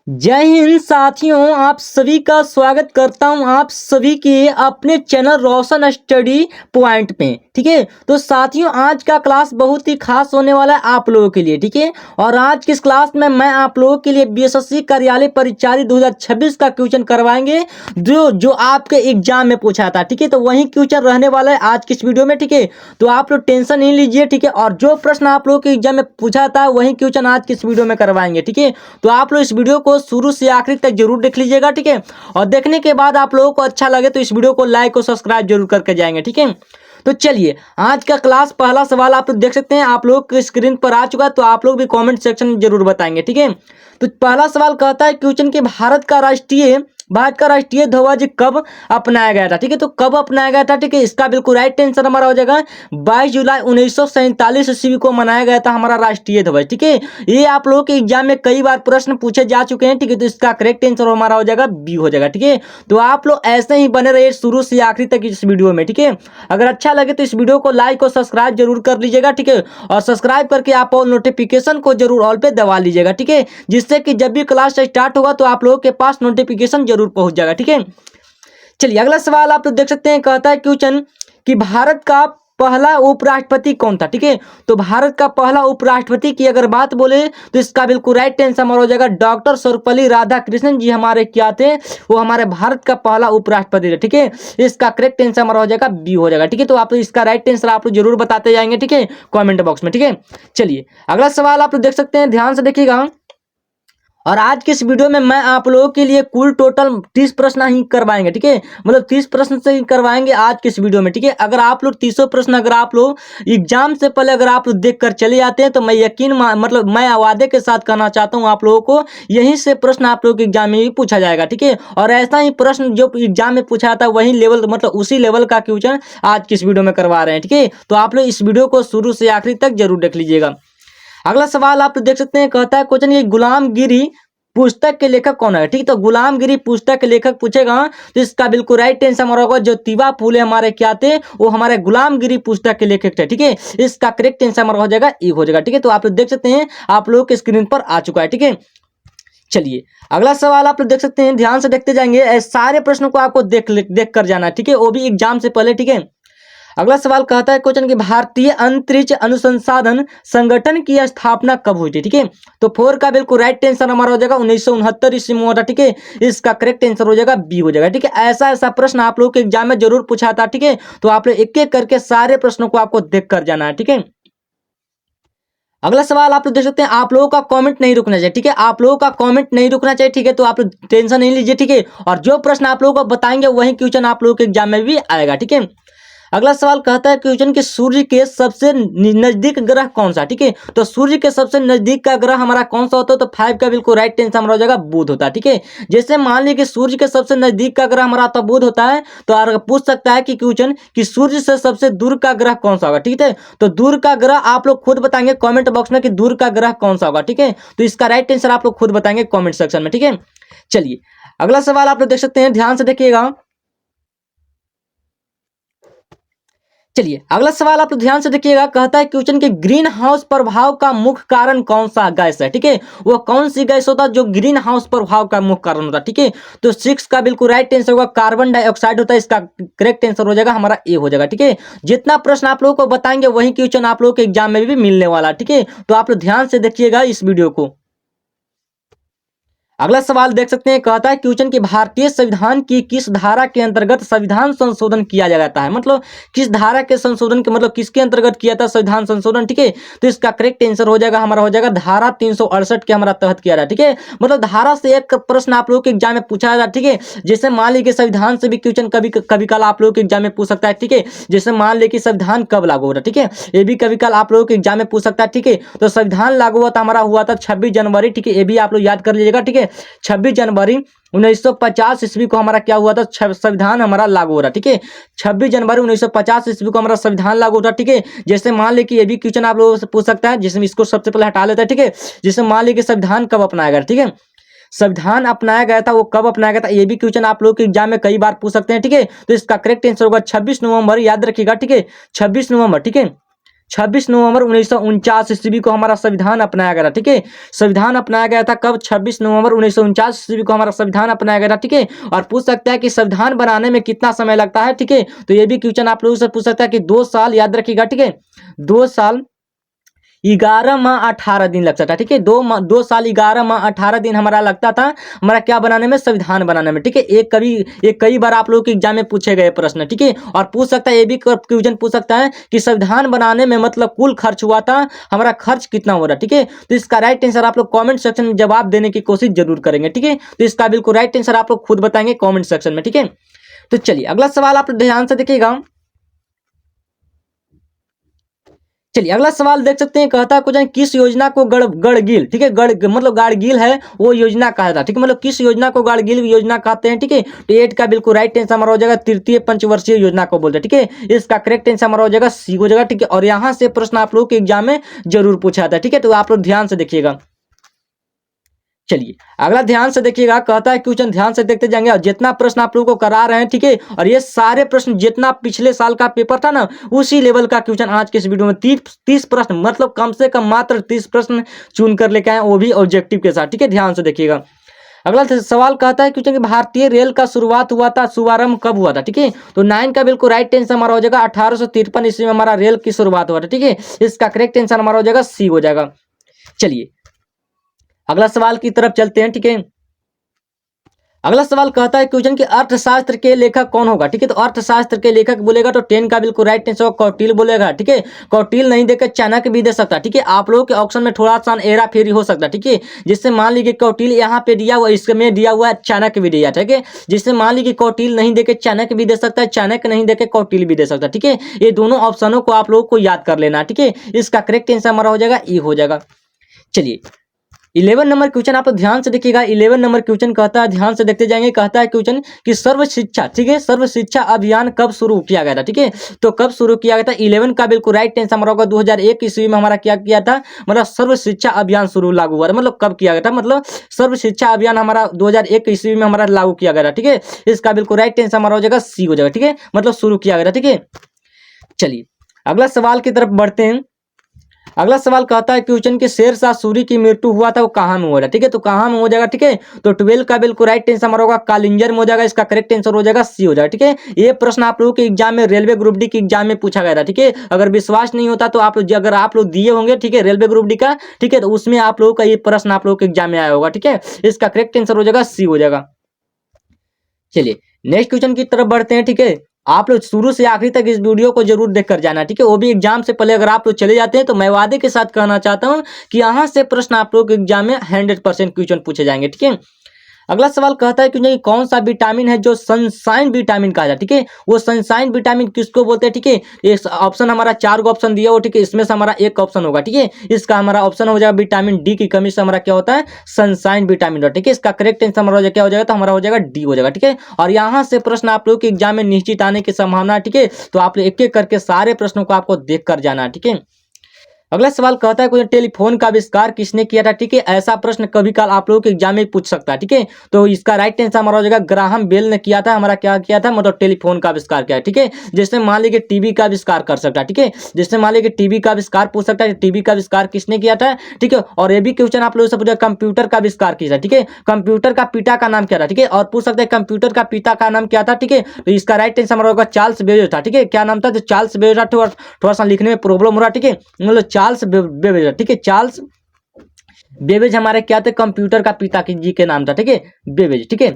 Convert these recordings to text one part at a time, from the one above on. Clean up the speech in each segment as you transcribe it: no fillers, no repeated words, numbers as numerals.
जय हिंद साथियों, आप सभी का स्वागत करता हूं आप सभी के अपने चैनल रोशन स्टडी पॉइंट पे। ठीक है, तो साथियों आज का क्लास बहुत ही खास होने वाला है आप लोगों के लिए। ठीक है, और आज की इस क्लास में मैं आप लोगों के लिए बीएसएससी कार्यालय परिचारी 2026 का क्वेश्चन करवाएंगे जो जो आपके एग्जाम में पूछा था। ठीक है, तो वही क्वेश्चन रहने वाला है आज की इस वीडियो में। ठीक है, तो आप लोग टेंशन नहीं लीजिए। ठीक है, और जो प्रश्न आप लोगों के एग्जाम में पूछा था वही क्वेश्चन आज की इस वीडियो में करवाएंगे। ठीक है, तो आप लोग इस वीडियो को शुरू से आखिर तक जरूर देख लीजिएगा। ठीक है, और देखने के बाद आप लोगों को अच्छा लगे तो इस वीडियो को लाइक और सब्सक्राइब जरूर करके जाएंगे। ठीक है, तो चलिए आज का क्लास पहला सवाल आप लोग देख सकते हैं, आप लोग के स्क्रीन पर आ चुका है, तो आप लोग भी कमेंट सेक्शन में जरूर बताएंगे। ठीक है, तो पहला सवाल कहता है क्वेश्चन कि भारत का राष्ट्रीय ध्वज कब अपनाया गया था। ठीक है, तो कब अपनाया गया था। ठीक है, इसका बिल्कुल राइट आंसर हमारा हो जाएगा 22 जुलाई 1947 ईस्वी को मनाया गया था हमारा राष्ट्रीय ध्वज। ठीक है, ये आप लोगों के एग्जाम में कई बार प्रश्न पूछे जा चुके हैं। ठीक है, तो इसका करेक्ट आंसर हमारा हो जाएगा बी हो जाएगा। ठीक है, तो आप लोग ऐसे ही बने रहिए शुरू से आखिरी तक इस वीडियो में। ठीक है, अगर अच्छा लगे तो इस वीडियो को लाइक और सब्सक्राइब जरूर कर लीजिएगा। ठीक है, और सब्सक्राइब करके आप और नोटिफिकेशन को जरूर ऑल पे दबा लीजिएगा। ठीक है, जिससे कि जब भी क्लास स्टार्ट होगा तो आप लोगों के पास नोटिफिकेशन जरूर पहुंच जाएगा। ठीक है, चलिए अगला सवाल आप लोग देख सकते हैं, कहता है क्वेश्चन कि भारत का पहला उपराष्ट्रपति कौन था। ठीक है, तो भारत का पहला उपराष्ट्रपति की अगर बात बोले तो इसका बिल्कुल राइट आंसर हमारा हो जाएगा डॉक्टर सर्वपल्ली राधाकृष्णन जी हमारे क्या थे, वो हमारे भारत का पहला उपराष्ट्रपति थे। ठीक है, इसका करेक्ट आंसर हमारा हो जाएगा बी हो जाएगा। ठीक है, तो आप लोग इसका राइट आंसर आप लोग जरूर बताते जाएंगे। ठीक है, कॉमेंट बॉक्स में। ठीक है, चलिए अगला सवाल आप लोग देख सकते हैं, ध्यान से देखिएगा। और आज के इस वीडियो में मैं आप लोगों के लिए कुल टोटल 30 प्रश्न ही करवाएंगे। ठीक है, मतलब 30 प्रश्न से ही करवाएंगे आज के इस वीडियो में। ठीक है, अगर आप लोग 30 प्रश्न अगर आप लोग एग्जाम से पहले अगर आप लोग देख कर चले जाते हैं तो मैं मतलब मैं वादे के साथ कहना चाहता हूं आप लोगों को यहीं से प्रश्न आप लोगों के एग्जाम में भी पूछा जाएगा। ठीक है, और ऐसा ही प्रश्न जो एग्जाम में पूछा जाता है वही लेवल मतलब उसी लेवल का क्वेश्चन आज की इस वीडियो में करवा रहे हैं। ठीक है, तो आप लोग इस वीडियो को शुरू से आखिरी तक जरूर देख लीजिएगा। अगला सवाल आप देख सकते हैं, कहता है क्वेश्चन ये गुलामगिरी पुस्तक के लेखक कौन है। ठीक है, तो गुलामगिरी पुस्तक के लेखक पूछेगा तो इसका बिल्कुल राइट आंसर हमारा होगा ज्योतिबा फूले हमारे क्या थे, वो हमारे गुलामगिरी पुस्तक के लेखक थे। ठीक है, इसका करेक्ट आंसर हमारा हो जाएगा ए हो जाएगा। ठीक है, तो आप लोग देख सकते हैं आप लोगों के स्क्रीन पर आ चुका है। ठीक है, चलिए अगला सवाल आप लोग देख सकते हैं, ध्यान से देखते जाएंगे, सारे प्रश्नों को आपको देख कर जाना है। ठीक है, वो भी एग्जाम से पहले। ठीक है, अगला सवाल कहता है क्वेश्चन कि भारतीय अंतरिक्ष अनुसंधान संगठन की स्थापना कब हुई थी। ठीक है, तो 4 का बिल्कुल राइट आंसर हमारा हो जाएगा 1969 ईस्वी में हुआ था। ठीक है, इसका करेक्ट आंसर हो जाएगा बी हो जाएगा। ठीक है, ऐसा ऐसा प्रश्न आप लोगों के एग्जाम में जरूर पूछा था। ठीक है, तो आप लोग एक एक करके सारे प्रश्नों को आपको देख कर जाना है। ठीक है, अगला सवाल आप लोग देख सकते हैं, आप लोगों का कमेंट नहीं रुकना चाहिए। ठीक है, आप लोगों का कमेंट नहीं रुकना चाहिए। ठीक है, तो आप लोग टेंशन नहीं लीजिए। ठीक है, और जो प्रश्न आप लोगों को बताएंगे वही क्वेश्चन आप लोगों के एग्जाम में भी आएगा। ठीक है, अगला सवाल कहता है क्वेश्चन कि सूर्य के सबसे नजदीक ग्रह कौन सा। ठीक है, तो सूर्य के सबसे नजदीक का ग्रह हमारा कौन सा होता है, तो 5 का बिल्कुल राइट आंसर हमारा हो जाएगा बुध होता है। ठीक है, जैसे मान लीजिए कि सूर्य के सबसे नजदीक का ग्रह हमारा तो बुध होता है, तो अगर पूछ सकता है कि क्वेश्चन कि सूर्य से सबसे दूर का ग्रह कौन सा होगा। ठीक है, तो दूर का ग्रह आप लोग खुद बताएंगे कॉमेंट बॉक्स में कि दूर का ग्रह कौन सा होगा। ठीक है, तो इसका राइट आंसर आप लोग खुद बताएंगे कॉमेंट सेक्शन में। ठीक है, चलिए अगला सवाल आप लोग देख सकते हैं, ध्यान से देखिएगा। चलिए अगला सवाल आप ध्यान से देखिएगा, कहता है क्वेश्चन के ग्रीन हाउस प्रभाव का मुख्य कारण कौन सा गैस है। ठीक है, वो कौन सी गैस होता है जो ग्रीन हाउस प्रभाव का मुख्य कारण होता है। ठीक है, तो 6 का बिल्कुल राइट आंसर होगा कार्बन डाइऑक्साइड होता है, इसका करेक्ट आंसर हो जाएगा हमारा ए हो जाएगा। ठीक है, जितना प्रश्न आप लोगों को बताएंगे वही क्वेश्चन आप लोगों के एग्जाम में भी मिलने वाला है। ठीक है, तो आप लोग ध्यान से देखिएगा इस वीडियो को। अगला सवाल देख सकते हैं, कहता है क्वेश्चन कि भारतीय संविधान की किस धारा के अंतर्गत संविधान संशोधन किया जाता है, मतलब किस धारा के संशोधन के मतलब किसके अंतर्गत किया था संविधान संशोधन। ठीक है, तो इसका करेक्ट आंसर हो जाएगा हमारा हो जाएगा धारा 368 के हमारा तहत किया जाए। ठीक है, मतलब धारा से एक प्रश्न आप लोगों के एग्जाम में पूछा जाता है। ठीक है, जैसे मान लीजिए संविधान से भी क्वेश्चन कभी कभी कल आप लोगों के एग्जाम में पूछ सकता है। ठीक है, जैसे मान लीजिए संविधान कब लागू हो रहा है। ठीक है, ये भी कभी कल आप लोगों के एग्जाम में पूछ सकता है। ठीक है, तो संविधान लागू हुआ था हमारा हुआ था 26 जनवरी। ठीक है, ये भी आप लोग याद कर लीजिएगा। ठीक है, 26 जनवरी 1950 ईस्वी को हमारा क्या हुआ था संविधान हमारा लागू हो रहा। ठीक है, 26 जनवरी 1950 ईस्वी को हमारा संविधान लागू होता। ठीक है, जैसे मान लीजिए कि ये भी क्वेश्चन आप लोगों से पूछ सकता है, जिसमें इसको सबसे पहले हटा लेता है। ठीक है, जैसे मान लीजिए कि संविधान कब अपनाया गया। ठीक है, संविधान अपनाया गया था वो कब अपनाया गया था, ये भी क्वेश्चन आप लोगों के एग्जाम में कई बार पूछ सकते हैं। ठीक है, तो इसका करेक्ट आंसर होगा 26 नवंबर, याद रखिएगा। ठीक है, 26 नवंबर। ठीक है, 26 नवंबर 1949 ईस्वी को हमारा संविधान अपनाया गया था। ठीक है, संविधान अपनाया गया था कब? 26 नवंबर 1949 ईस्वी को हमारा संविधान अपनाया गया था। ठीक है, और पूछ सकता है कि संविधान बनाने में कितना समय लगता है। ठीक है, तो ये भी क्वेश्चन आप लोगों से पूछ सकता है कि 2 साल, याद रखिएगा। ठीक है, 2 साल 11 माह 18 दिन लगता था। ठीक है, 2 साल 11 माह 18 दिन हमारा लगता था हमारा क्या बनाने में? संविधान बनाने में। ठीक है, एक कई बार आप लोगों के एग्जाम में पूछे गए प्रश्न। ठीक है, और पूछ सकता है, ये भी क्वेश्चन पूछ सकता है कि संविधान बनाने में मतलब कुल खर्च हुआ था, हमारा खर्च कितना हो रहा है। ठीक है, तो इसका राइट आंसर आप लोग कॉमेंट सेक्शन में जवाब देने की कोशिश जरूर करेंगे। ठीक है, तो इसका बिल्कुल राइट आंसर आप लोग खुद बताएंगे कॉमेंट सेक्शन में। ठीक है, तो चलिए अगला सवाल आप ध्यान से देखिएगा। चलिए अगला सवाल देख सकते हैं, कहता है क्वेश्चन, किस योजना को गढ़गिल, ठीक है, गढ़ मतलब गाड़गिल है वो योजना कहा था। ठीक है, मतलब किस योजना को गाड़गिल योजना कहते हैं। ठीक है, तो 8 का बिल्कुल राइट आंसर हमारा हो जाएगा तृतीय पंचवर्षीय योजना को बोलते हैं। ठीक है, इसका करेक्ट आंसर हमारा हो जाएगा सी हो जाएगा। ठीक है, और यहाँ से प्रश्न आप लोगों के एग्जाम में जरूर पूछा जाता है। ठीक है, तो आप लोग ध्यान से देखिएगा। चलिए अगला ध्यान से देखिएगा, कहता है क्वेश्चन, ध्यान से देखते जाएंगे और जितना प्रश्न आप लोगों को करा रहे हैं। ठीक है, और ये सारे प्रश्न जितना पिछले साल का पेपर था ना, उसी लेवल का क्वेश्चन आज के इस वीडियो में 30 प्रश्न, मतलब कम से कम मात्र 30 प्रश्न चुन कर लेके आए, वो भी ऑब्जेक्टिव के साथ। ठीक है, ध्यान से देखिएगा। अगला सवाल कहता है क्वेश्चन कि भारतीय रेल का शुरुआत हुआ था, शुभारंभ कब हुआ था। ठीक है, तो 9 का बिल्कुल राइट आंसर हमारा हो जाएगा 1853 ईस्वी में हमारा रेल की शुरुआत हुआ था। ठीक है, इसका करेक्ट आंसर हमारा हो जाएगा सी हो जाएगा। चलिए अगला सवाल की तरफ चलते हैं। ठीक है, अगला सवाल कहता है क्वेश्चन कि अर्थशास्त्र के लेखक कौन होगा। ठीक है, तो अर्थशास्त्र के लेखक बोलेगा तो 10 का बिल्कुल राइट आंसर कौटिल्य बोलेगा। ठीक है, कौटिल्य नहीं देकर चाणक्य भी दे सकता। ठीक है, आप लोगों के ऑप्शन में थोड़ा सा हेरा फेरी हो सकता है। ठीक है, जिससे मान लीजिए कौटिल्य यहाँ पे दिया हुआ, इसमें दिया हुआ है चाणक्य भी दिया। ठीक है, जिससे मान लीजिए कौटिल्य नहीं देकर चाणक्य भी दे सकता है, चाणक्य नहीं देकर कौटिल्य भी दे सकता है। ठीक है, ये दोनों ऑप्शनों को आप लोगों को याद कर लेना। ठीक है, इसका करेक्ट आंसर हमारा हो जाएगा ई हो जाएगा। चलिए 11 नंबर क्वेश्चन आप ध्यान से देखिएगा। 11 नंबर क्वेश्चन कहता है, ध्यान से देखते जाएंगे, कहता है क्वेश्चन कि सर्व शिक्षा, ठीक है, सर्व शिक्षा अभियान कब शुरू किया गया था। ठीक है, तो कब शुरू किया गया था? 11 का बिल्कुल राइट आंसर हमारा होगा 2001 ईस्वी में हमारा क्या किया था, मतलब सर्व शिक्षा अभियान शुरू लागू हुआ था। मतलब कब किया गया था, मतलब सर्व शिक्षा अभियान हमारा 2001 ईस्वी में हमारा लागू किया गया था। ठीक है, इसका बिल्कुल राइट आंसर हमारा हो जाएगा सी हो जाएगा। ठीक है, मतलब शुरू किया गया था। ठीक है, चलिए अगला सवाल की तरफ बढ़ते हैं। अगला सवाल कहता है क्वेश्चन कि शेरशाह सूरी की मृत्यु हुआ था वो कहाँ में हुआ था। ठीक है, तो कहाँ में हो जाएगा। ठीक है, तो 12 का बिल्कुल राइट आंसर हमारा होगा कालिंजर में हो जाएगा। इसका करेक्ट आंसर हो जाएगा सी हो जाएगा। ठीक है, ये प्रश्न आप लोगों के एग्जाम में रेलवे ग्रुप डी के एग्जाम में पूछा गया था। ठीक है, अगर विश्वास नहीं होता तो अगर आप लोग दिए होंगे, ठीक है, रेलवे ग्रुप डी का, ठीक है, तो उसमें आप लोगों का ये प्रश्न आप लोगों के एग्जाम में आया होगा। ठीक है, इसका करेक्ट आंसर हो जाएगा सी हो जाएगा। चलिए नेक्स्ट क्वेश्चन की तरफ बढ़ते हैं। ठीक है, आप लोग शुरू से आखिरी तक इस वीडियो को जरूर देख कर जाना। ठीक है, वो भी एग्जाम से पहले अगर आप लोग चले जाते हैं तो मैं वादे के साथ कहना चाहता हूं कि यहाँ से प्रश्न आप लोग के एग्जाम में 100% क्वेश्चन पूछे जाएंगे। ठीक है, अगला सवाल कहता है कि कौन सा विटामिन है जो सनशाइन विटामिन कहा जाता है। ठीक है, वो सनशाइन विटामिन किसको बोलते हैं। ठीक है, ये ऑप्शन हमारा 4 गो ऑप्शन दिया हो। ठीक है, इसमें से हमारा एक ऑप्शन होगा। ठीक है, इसका हमारा ऑप्शन हो जाएगा विटामिन डी की कमी से हमारा क्या होता है, सनशाइन विटामिन। ठीक है, इसका करेक्ट आंसर हमारा क्या हो जाएगा, तो हमारा हो जाएगा डी हो जाएगा। ठीक है, और यहाँ से प्रश्न आप लोग के एग्जाम में निश्चित आने की संभावना है। ठीक है, तो आप लोग एक एक करके सारे प्रश्नों को आपको देख कर जाना है। ठीक है, अगला सवाल कहता है कोई टेलीफोन का आविष्कार किसने किया था। ठीक है, ऐसा प्रश्न कभी काल आप लोगों के एग्जाम में पूछ सकता है। ठीक है, तो इसका राइट आंसर हमारा हो जाएगा ग्राहम बेल ने किया था। हमारा क्या किया था, मतलब टेलीफोन का आविष्कार किया है। ठीक है, जैसे मान लीजिए टीवी का आविष्कार कर सकता है। ठीक है, जैसे मान लीजिए टीवी का आविष्कार पूछ सकता है, टीवी का आविष्कार किसने किया था। ठीक है, और ये भी क्वेश्चन आप लोगों से पूछा कंप्यूटर का आविष्कार किया था। ठीक है, कंप्यूटर का पिता का नाम क्या था। ठीक है, और पूछ सकते हैं कंप्यूटर का पिता का नाम क्या था। ठीक है, तो इसका राइट आंसर हमारा होगा चार्ल्स बेबेज था। ठीक है, क्या नाम था, तो चार्ल्स बेबेज था। थोड़ा सा लिखने में प्रॉब्लम हो रहा है। ठीक है, मतलब चार्ल्स बेबेज। ठीक है, चार्ल्स बेबेज हमारे क्या थे, कंप्यूटर का पिता की जी के नाम था। ठीक है, बेबेज। ठीक है,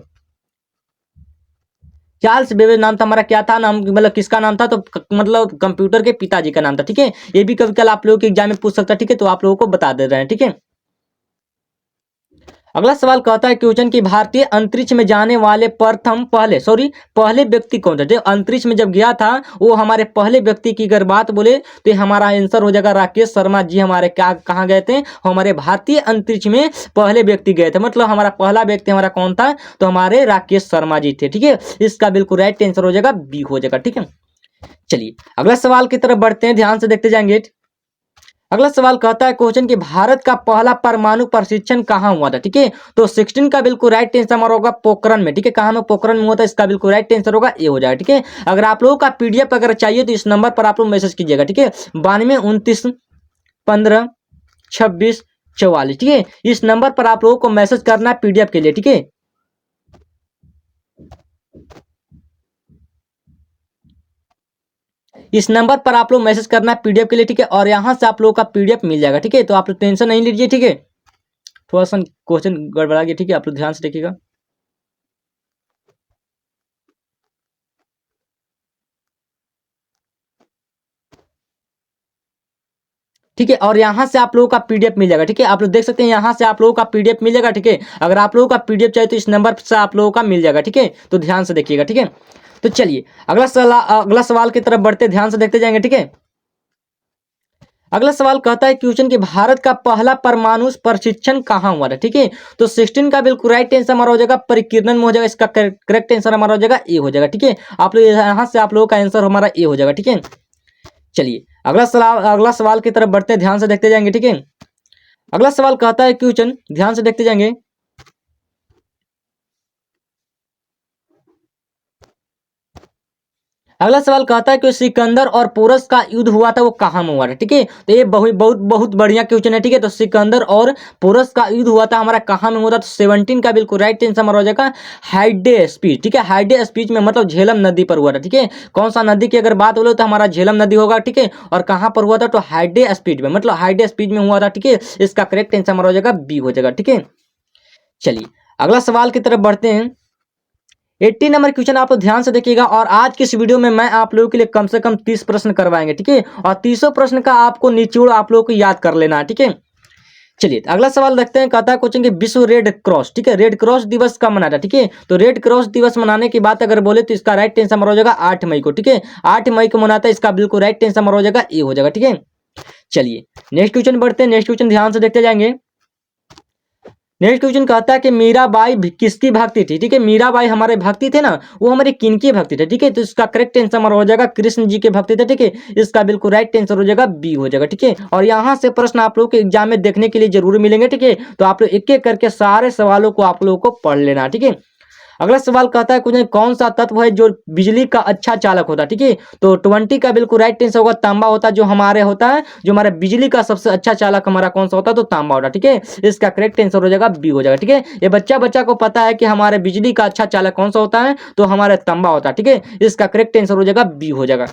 चार्ल्स बेबेज नाम था हमारा, क्या था नाम, मतलब किसका नाम था, तो मतलब कंप्यूटर के पिताजी का नाम था। ठीक है, ये भी कभी कल आप लोगों के एग्जाम में पूछ सकता है। ठीक है, तो आप लोगों को बता दे रहे हैं। ठीक है, अगला सवाल कहता है क्वेश्चन की भारतीय अंतरिक्ष में जाने वाले पहले व्यक्ति कौन थे। जो अंतरिक्ष में जब गया था वो हमारे पहले व्यक्ति की अगर बात बोले तो हमारा आंसर हो जाएगा राकेश शर्मा जी। हमारे क्या कहाँ गए थे, हमारे भारतीय अंतरिक्ष में पहले व्यक्ति गए थे। मतलब हमारा पहला व्यक्ति हमारा कौन था, तो हमारे राकेश शर्मा जी थे। ठीक है, इसका बिल्कुल राइट आंसर हो जाएगा बी हो जाएगा। ठीक है, चलिए अगला सवाल की तरफ बढ़ते हैं, ध्यान से देखते जाएंगे। अगला सवाल कहता है क्वेश्चन कि भारत का पहला परमाणु परीक्षण कहाँ हुआ था। ठीक है, तो 16 का बिल्कुल राइट आंसर हमारा होगा पोखरण में। ठीक है, कहाँ में? पोखरण में हुआ था। इसका बिल्कुल राइट आंसर होगा ए हो जाएगा। ठीक है, अगर आप लोगों का पीडीएफ अगर चाहिए तो इस नंबर पर आप लोग मैसेज कीजिएगा। ठीक है, 92 29 15 26 44। ठीक है, इस नंबर पर आप लोगों को मैसेज करना है पीडीएफ के लिए। ठीक है, इस नंबर पर आप लोग मैसेज करना है पीडीएफ के लिए। ठीक है, और यहाँ से आप लोगों का पीडीएफ मिल जाएगा। ठीक है, तो आप लोग टेंशन नहीं लीजिए। ठीक है, थोड़ा सा क्वेश्चन गड़बड़ा गया। ठीक है, आप लोग ध्यान से देखिएगा। ठीक है, और यहाँ से आप लोगों का पीडीएफ मिल जाएगा। ठीक है, आप लोग देख सकते हैं यहाँ से आप लोगों का पीडीएफ मिल जाएगा। ठीक है, अगर आप लोगों का पीडीएफ चाहिए तो इस नंबर से आप लोगों का मिल जाएगा। ठीक है, तो ध्यान से देखिएगा। ठीक है, तो चलिए अगला सवाल की तरफ बढ़ते, ध्यान से देखते जाएंगे। ठीक है, अगला सवाल कहता है क्वेश्चन कि भारत का पहला परमाणु परीक्षण कहाँ हुआ था। ठीक है, तो 16 का बिल्कुल राइट आंसर हमारा हो जाएगा परिकीर्णन में हो जाएगा। इसका करेक्ट आंसर हमारा हो जाएगा ए हो जाएगा। ठीक है, आप लोग यहाँ से आप लोगों का आंसर हमारा ए हो जाएगा। ठीक है, चलिए अगला सवाल की तरफ बढ़ते हैं, ध्यान से देखते जाएंगे। ठीक है, अगला सवाल कहता है क्वेश्चन, ध्यान से देखते जाएंगे। अगला सवाल कहता है कि सिकंदर और पोरस का युद्ध हुआ था वो कहाँ में हुआ था। ठीक है, तो ये बहुत बहुत बहुत बढ़िया क्वेश्चन है। ठीक है, तो सिकंदर और पोरस का युद्ध हुआ था हमारा कहाँ में हुआ था। तो 17 का बिल्कुल राइट आंसर हमारा हो जाएगा हाइडे स्पीच। ठीक है, हाइडे स्पीच में मतलब झेलम नदी पर हुआ था। ठीक है, कौन सा नदी की अगर बात बोले तो हमारा झेलम नदी होगा। ठीक है, और कहाँ पर हुआ था तो हाइडे स्पीच में, मतलब हाइडे स्पीच में हुआ था। ठीक है, इसका करेक्ट आंसर हमारा हो जाएगा बी हो जाएगा। ठीक है, चलिए अगला सवाल की तरफ बढ़ते हैं। 80 नंबर क्वेश्चन आप लोग ध्यान से देखिएगा, और आज की इस वीडियो में मैं आप लोगों के लिए कम से कम 30 प्रश्न करवाएंगे। ठीक है, और 30 प्रश्न का आपको निचोड़ आप लोगों को याद कर लेना है। ठीक है, चलिए अगला सवाल देखते हैं। कहता है क्वेश्चन कि विश्व रेड क्रॉस, ठीक है, रेड क्रॉस दिवस कब मनाता है। ठीक है, तो रेड क्रॉस दिवस मनाने की बात अगर बोले तो इसका राइट आंसर हमारा हो जाएगा 8 मई को। ठीक है, 8 मई को मनाता है। इसका बिल्कुल राइट आंसर हमारा हो जाएगा ए हो जाएगा। ठीक है, चलिए नेक्स्ट क्वेश्चन बढ़ते हैं। नेक्स्ट क्वेश्चन ध्यान से देखते जाएंगे। नेक्स्ट क्वेश्चन कहता है कि मीराबाई किसकी भक्ति थी। ठीक है, मीराबाई हमारे भक्ति थे ना, वो हमारे किनकी भक्ति थे। ठीक है, तो इसका करेक्ट आंसर हमारा हो जाएगा कृष्ण जी के भक्ति थे। ठीक है, इसका बिल्कुल राइट आंसर हो जाएगा बी हो जाएगा। ठीक है, और यहाँ से प्रश्न आप लोग के एग्जाम में देखने के लिए जरूर मिलेंगे। ठीक है, तो आप लोग एक एक करके सारे सवालों को आप लोगों को पढ़ लेना। ठीक है, अगला सवाल कहता है कुछ कौन सा तत्व है जो बिजली का अच्छा चालक होता है। ठीक है, तो 20 का बिल्कुल राइट आंसर होगा तांबा होता है। जो हमारे होता है, जो हमारे बिजली का सबसे अच्छा चालक हमारा कौन सा होता है तो तांबा होता है। ठीक है, इसका करेक्ट आंसर हो जाएगा बी हो जाएगा। ठीक है, ये बच्चा बच्चा को पता है कि हमारे बिजली का अच्छा चालक कौन सा होता है तो हमारे तांबा होता है। ठीक है, इसका करेक्ट आंसर हो जाएगा बी हो जाएगा।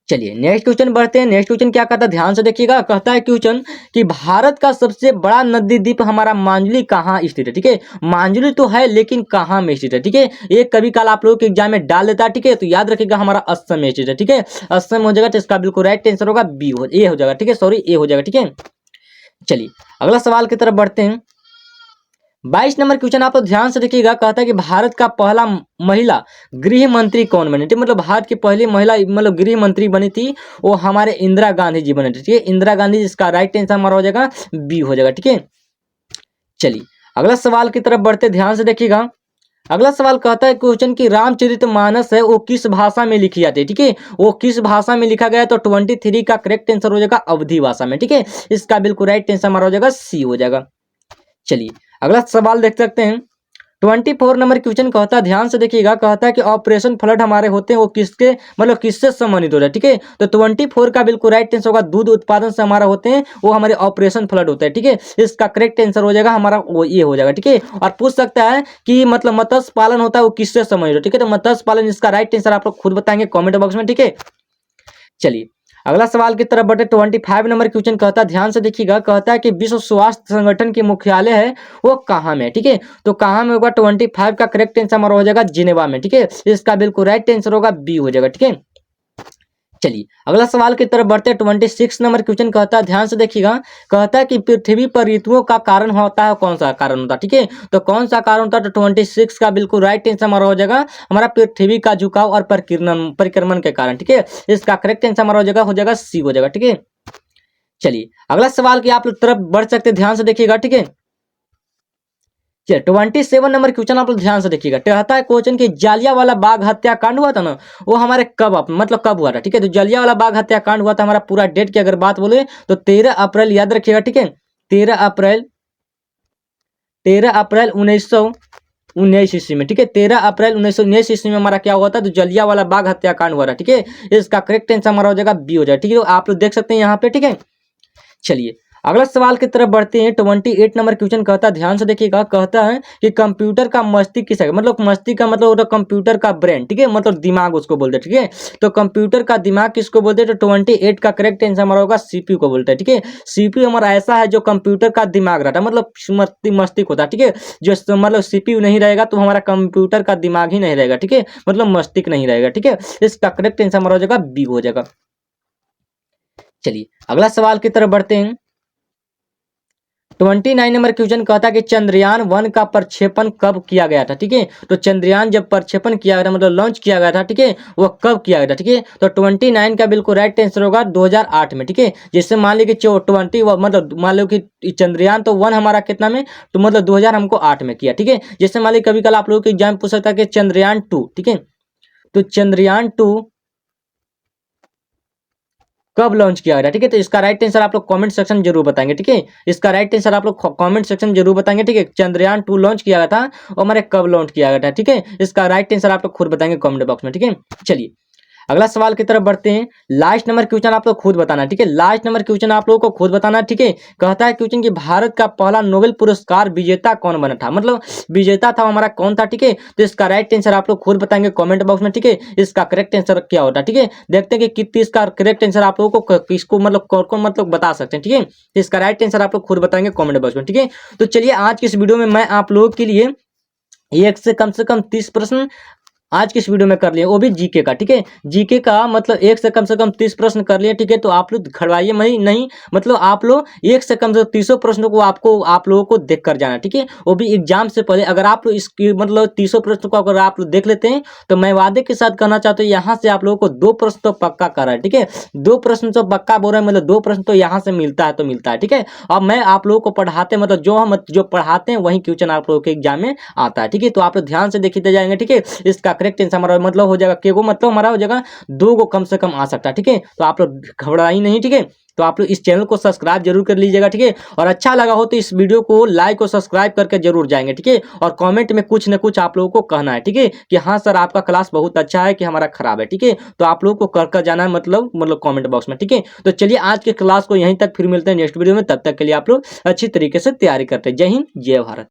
चलिए नेक्स्ट क्वेश्चन बढ़ते हैं। नेक्स्ट क्वेश्चन क्या कहता है ध्यान से देखिएगा। कहता है क्वेश्चन कि भारत का सबसे बड़ा नदी द्वीप हमारा मांजुली कहाँ स्थित है। ठीक है, मांजुली तो है लेकिन कहाँ में स्थित है। ठीक है, ये कभी काल आप लोगों के एग्जाम में डाल देता है। ठीक है, तो याद रखिएगा हमारा असम में स्थित है। ठीक है, असम हो जाएगा तो इसका बिल्कुल राइट आंसर होगा बी हो ए हो जाएगा। ठीक है, सॉरी ए हो जाएगा। ठीक है, चलिए अगला सवाल की तरफ बढ़ते हैं। 22 नंबर क्वेश्चन आप लोग ध्यान से देखिएगा। कहता है कि भारत का पहला महिला गृह मंत्री कौन बनी थी। मतलब भारत की पहली महिला मतलब गृह मंत्री बनी थी वो हमारे इंदिरा गांधी जी बने थे। ठीक है, इंदिरा गांधी, इसका राइट आंसर हमारा हो जाएगा बी हो जाएगा। ठीक है, चलिए अगला सवाल की तरफ बढ़ते, ध्यान से देखिएगा। अगला सवाल कहता है क्वेश्चन की रामचरितमानस है वो किस भाषा में लिखी जाती है। ठीक है, वो किस भाषा में लिखा गया है तो 23 का करेक्ट आंसर हो जाएगा अवधी भाषा में। ठीक है, इसका बिल्कुल राइट आंसर हमारा हो जाएगा सी हो जाएगा। चलिए अगला सवाल देख सकते हैं। 24 नंबर क्वेश्चन कहता है, ध्यान से देखिएगा। कहता है कि ऑपरेशन फ्लड हमारे होते हैं वो किसके मतलब किससे संबंधित होता है। ठीक है, तो 24 का बिल्कुल राइट आंसर होगा दूध उत्पादन से हमारा होते हैं वो हमारे ऑपरेशन फ्लड होता है। ठीक है, इसका करेक्ट आंसर हो जाएगा हमारा वो ये हो जाएगा। ठीक है, और पूछ सकता है कि मतलब मत्स्य पालन होता है वो किससे संबंधित होता है। ठीक है, तो मत्स्य पालन, इसका राइट आंसर आप लोग खुद बताएंगे कॉमेंट बॉक्स में। ठीक है, चलिए अगला सवाल की तरफ बढ़े। 25 नंबर क्वेश्चन कहता है, ध्यान से देखिएगा। कहता है कि विश्व स्वास्थ्य संगठन की मुख्यालय है वो कहाँ में है। ठीक है, तो कहाँ में होगा 25 का करेक्ट आंसर हमारा हो जाएगा जिनेवा में। ठीक है, इसका बिल्कुल राइट आंसर होगा बी हो जाएगा। ठीक है, चलिए अगला सवाल की तरफ बढ़ते हैं। 26 नंबर क्वेश्चन कहता है, ध्यान से देखिएगा। कहता है कि पृथ्वी पर ऋतुओं का कारण होता है कौन सा कारण होता है। ठीक है, तो कौन सा कारण होता है तो 26 का बिल्कुल राइट आंसर हमारा हो जाएगा हमारा पृथ्वी का झुकाव और परिक्रमण के कारण। ठीक है, इसका करेक्ट आंसर हमारा हो जाएगा सी हो जाएगा। ठीक है, चलिए अगला सवाल की आप लोग तरफ बढ़ सकते हैं, ध्यान से देखिएगा। ठीक है, चलिए 27 नंबर क्वेश्चन आप लोग ध्यान से देखिएगा। कहता है क्वेश्चन कि जालियांवाला बाग हत्याकांड हुआ था ना, वो हमारे कब हुआ था। ठीक है, तो जालियांवाला बाग हत्याकांड हुआ था हमारा पूरा डेट की अगर बात बोले तो 13 अप्रैल याद रखिएगा। ठीक है, 13 अप्रैल 1919 ईस्वी में। ठीक है, 13 अप्रैल 1919 ईस्वी में हमारा क्या हुआ था, तो जलियांवाला बाग हत्याकांड हुआ था। ठीक है, इसका करेक्ट आंसर हमारा हो जाएगा बी हो जाएगा। ठीक है, तो आप लोग देख सकते हैं यहाँ पे। ठीक है, चलिए अगला सवाल की तरफ बढ़ते हैं। 28 नंबर क्वेश्चन कहता है, ध्यान से देखिएगा। कहता है कि कंप्यूटर का मस्तिष्क किस है, मतलब मस्तिष्क का मतलब होता है कंप्यूटर का ब्रेन। ठीक है, मतलब दिमाग उसको बोलते हैं। ठीक है, तो कंप्यूटर का दिमाग किसको बोलते हैं, तो 28 का करेक्ट आंसर हमारा होगा सीपीयू को बोलते हैं। ठीक है, सीपीयू हमारा ऐसा है जो कंप्यूटर का दिमाग रहता है, मतलब मस्तिष्क होता है। ठीक है, जो मतलब सीपीयू नहीं रहेगा तो हमारा कंप्यूटर का दिमाग ही नहीं रहेगा। ठीक है, मतलब मस्तिष्क नहीं रहेगा। ठीक है, इसका करेक्ट आंसर हमारा हो जाएगा बी हो जाएगा। चलिए अगला सवाल की तरफ बढ़ते हैं। 29 नंबर क्वेश्चन कहता है कि चंद्रयान 1 का प्रक्षेपण कब किया गया था। ठीक है, तो चंद्रयान जब प्रक्षेपण किया गया था, मतलब लॉन्च किया गया था। ठीक है, वो कब किया गया था। ठीक है, तो 29 का बिल्कुल राइट आंसर होगा 2008 में। ठीक है, जैसे मान लीजिए कि 20 मतलब मान लो कि चंद्रयान तो 1 हमारा कितना में, तो मतलब 2000 हमको 8 में किया। ठीक है, जैसे मान लीजिए कभी कल आप लोगों के एग्जाम पूछ सकता है कि चंद्रयान 2। ठीक है, तो चंद्रयान 2 कब लॉन्च किया गया। ठीक है, तो इसका राइट आंसर आप लोग कमेंट सेक्शन जरूर बताएंगे। ठीक है, इसका राइट आंसर आप लोग कमेंट सेक्शन जरूर बताएंगे। ठीक है, चंद्रयान 2 लॉन्च किया गया था और हमारे कब लॉन्च किया गया था। ठीक है, इसका राइट आंसर आप लोग खुद बताएंगे कमेंट बॉक्स में। ठीक है, चलिए अगला सवाल की तरफ बढ़ते हैं। लास्ट नंबर क्वेश्चन आप लोग खुद बताना। ठीक है, लास्ट नंबर क्वेश्चन आप लोगों को खुद बताना। ठीक है, कहता है क्वेश्चन कि भारत का पहला नोबेल पुरस्कार विजेता कौन बना था, मतलब विजेता था हमारा कौन था। ठीक है, तो इसका राइट आंसर आप लोग खुद बताएंगे कमेंट बॉक्स में। ठीक है, इसका करेक्ट आंसर क्या होता है। ठीक है, देखते हैं कि कितनी इसका करेक्ट आंसर आप लोगों को किसको मतलब कौन कौन मतलब बता सकते हैं। ठीक है, तो इसका राइट आंसर आप लोग खुद बताएंगे कमेंट बॉक्स में। ठीक है, तो चलिए आज की इस वीडियो में मैं आप लोगों के लिए एक से कम 30 प्रश्न आज की इस वीडियो में कर लिए, वो भी जीके का। ठीक है, जीके का मतलब एक से कम 30 प्रश्न कर लिए। ठीक है, तो आप लोग घबराइए नहीं, मतलब आप लोग एक से कम 30 प्रश्नों को आप लोगों को देख कर जाना। ठीक है, वो भी एग्जाम से पहले। अगर आप लोग इसकी मतलब 30 प्रश्नों को अगर आप लोग देख लेते हैं तो मैं वादे के साथ कहना चाहता हूँ यहाँ से आप लोगों को 2 प्रश्न तो पक्का कर रहा है। ठीक है, 2 प्रश्न तो पक्का बोल रहे हैं, मतलब 2 प्रश्न तो यहाँ से मिलता है तो मिलता है। ठीक है, अब मैं आप लोगों को पढ़ाते मतलब जो पढ़ाते हैं वही क्वेश्चन आप लोगों के एग्जाम में आता है। ठीक है, तो आप लोग ध्यान से देखते जाएंगे। ठीक है, इसका करेक्ट आंसर हमारा मतलब हो जाएगा के को, मतलब हमारा हो जाएगा 2 को कम से कम आ सकता है। ठीक है, तो आप लोग घबराई नहीं। ठीक है, तो आप लोग इस चैनल को सब्सक्राइब जरूर कर लीजिएगा। ठीक है, और अच्छा लगा हो तो इस वीडियो को लाइक और सब्सक्राइब करके जरूर जाएंगे। ठीक है, और कमेंट में कुछ न कुछ आप लोगों को कहना है। ठीक है, कि हाँ सर आपका क्लास बहुत अच्छा है कि हमारा खराब है। ठीक है, तो आप लोगों को कर जाना है मतलब कमेंट बॉक्स में। ठीक है, तो चलिए आज के क्लास को यहीं तक, फिर मिलते हैं नेक्स्ट वीडियो में। तब तक के लिए आप लोग अच्छी तरीके से तैयारी करते हैं। जय हिंद, जय भारत।